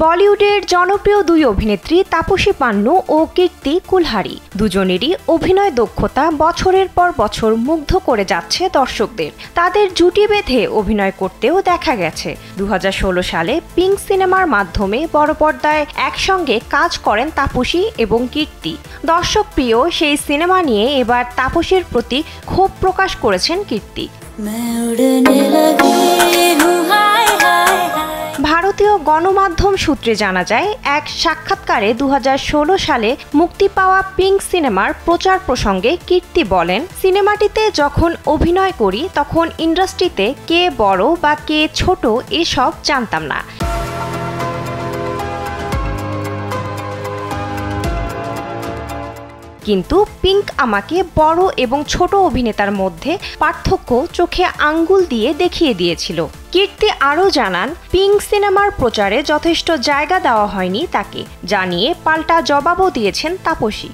বলিউডের জনপ্রিয় দুই অভিনেত্রী তাপসী পান্নু ও কীর্তি কুলহারি দুজনেরই অভিনয় দক্ষতা বছরের পর বছর মুগ্ধ করে যাচ্ছে দর্শকদের। তাদের জুটি বেঁধে অভিনয় করতেও দেখা গেছে। 2016 সালে পিঙ্ক সিনেমার মাধ্যমে বড় পর্দায় একসঙ্গে কাজ করেন তাপসী এবং কীর্তি। দর্শক প্রিয় সেই সিনেমা নিয়ে এবার তাপসীর প্রতি ক্ষোভ প্রকাশ করেছেন কীর্তি। ভারতীয় গণমাধ্যম সূত্রে জানা যায়, এক সাক্ষাৎকারে 2016 সালে মুক্তি পাওয়া পিঙ্ক সিনেমার প্রচার প্রসঙ্গে কীর্তি বলেন, সিনেমাটিতে যখন অভিনয় করি তখন ইন্ডাস্ট্রিতে কে বড় বা কে ছোট এসব জানতাম না। কিন্তু পিঙ্ক আমাকে বড় এবং ছোট অভিনেতার মধ্যে পার্থক্য চোখে আঙ্গুল দিয়ে দেখিয়ে দিয়েছিল। কীর্তি আরও জানান, পিঙ্ক সিনেমার প্রচারে যথেষ্ট জায়গা দেওয়া হয়নি তাকে, জানিয়ে পাল্টা জবাবও দিয়েছেন তাপসী।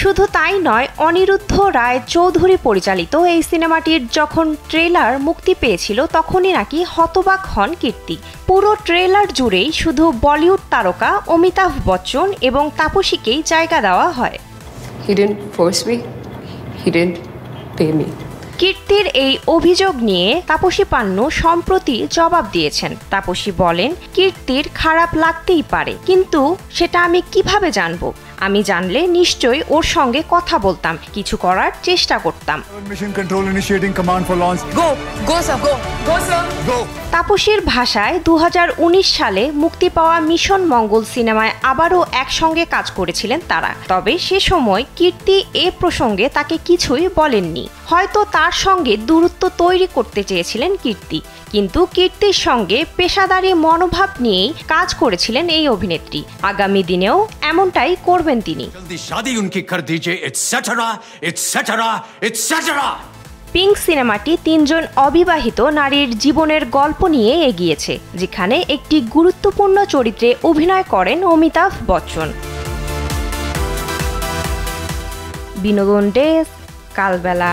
শুধু তাই নয়, অনিরুদ্ধ রায় চৌধুরী পরিচালিত এই সিনেমাটির যখন ট্রেলার মুক্তি পেয়েছিল তখনই নাকি হতবাক হন কীর্তি। পুরো ট্রেলার জুড়েই শুধু বলিউড তারকা অমিতাভ বচ্চন এবং তাপসীকেই জায়গা দেওয়া হয়। কীর্তির এই অভিযোগ নিয়ে তাপসী পান্নু সম্প্রতি জবাব দিয়েছেন। তাপসী বলেন, কীর্তির খারাপ লাগতেই পারে, কিন্তু সেটা আমি কিভাবে জানবো? আমি জানলে নিশ্চয়ই ওর সঙ্গে কথা বলতাম, কিছু করার চেষ্টা করতাম। তাপসীর ভাষায় 2019 সালে মুক্তি পাওয়া মিশন মঙ্গল সিনেমায় আবারও একসঙ্গে কাজ করেছিলেন তারা। তবে সে সময় কীর্তি এ প্রসঙ্গে তাকে কিছুই বলেননি। হয়তো তার সঙ্গে দূরত্ব তৈরি করতে চেয়েছিলেন কীর্তি, কিন্তু কীর্তির সঙ্গে পেশাদারি মনোভাব নিয়েই কাজ করেছিলেন এই অভিনেত্রী। আগামী দিনেও এমনটাই করবেন তিনি। পিঙ্ক সিনেমাটি 3 জন অবিবাহিত নারীর জীবনের গল্প নিয়ে এগিয়েছে, যেখানে একটি গুরুত্বপূর্ণ চরিত্রে অভিনয় করেন অমিতাভ বচ্চন। বিনোদন ডেস্ক, কালবেলা।